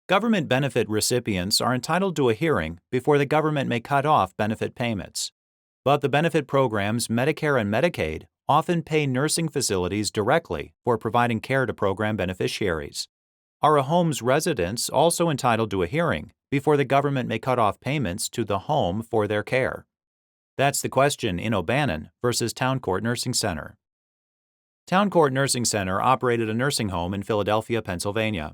Government benefit recipients are entitled to a hearing before the government may cut off benefit payments. But the benefit programs Medicare and Medicaid often pay nursing facilities directly for providing care to program beneficiaries. Are a home's residents also entitled to a hearing before the government may cut off payments to the home for their care? That's the question in O'Bannon versus Town Court Nursing Center. Town Court Nursing Center operated a nursing home in Philadelphia, Pennsylvania.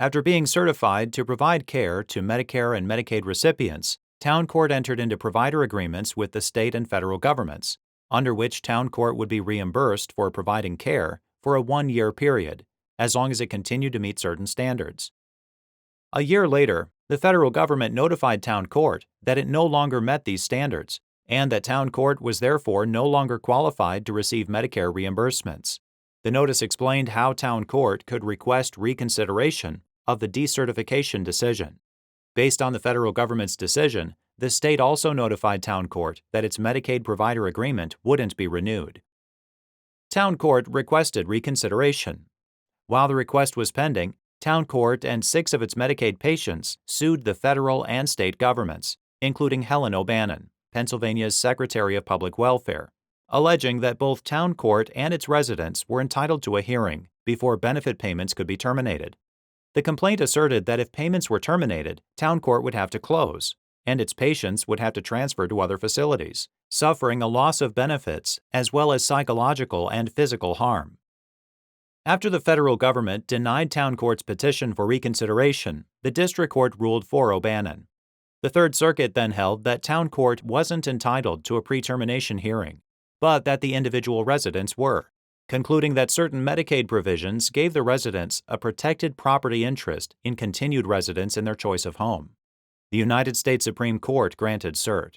After being certified to provide care to Medicare and Medicaid recipients, Town Court entered into provider agreements with the state and federal governments, under which Town Court would be reimbursed for providing care for a one-year period, as long as it continued to meet certain standards. A year later, the federal government notified Town Court that it no longer met these standards, and that Town Court was therefore no longer qualified to receive Medicare reimbursements. The notice explained how Town Court could request reconsideration of the decertification decision. Based on the federal government's decision, the state also notified Town Court that its Medicaid provider agreement wouldn't be renewed. Town Court requested reconsideration. While the request was pending, Town Court and 6 of its Medicaid patients sued the federal and state governments, including Helen O'Bannon, Pennsylvania's Secretary of Public Welfare, alleging that both Town Court and its residents were entitled to a hearing before benefit payments could be terminated. The complaint asserted that if payments were terminated, Town Court would have to close, and its patients would have to transfer to other facilities, suffering a loss of benefits as well as psychological and physical harm. After the federal government denied Town Court's petition for reconsideration, the district court ruled for O'Bannon. The Third Circuit then held that Town Court wasn't entitled to a pre-termination hearing, but that the individual residents were, concluding that certain Medicaid provisions gave the residents a protected property interest in continued residence in their choice of home. The United States Supreme Court granted cert.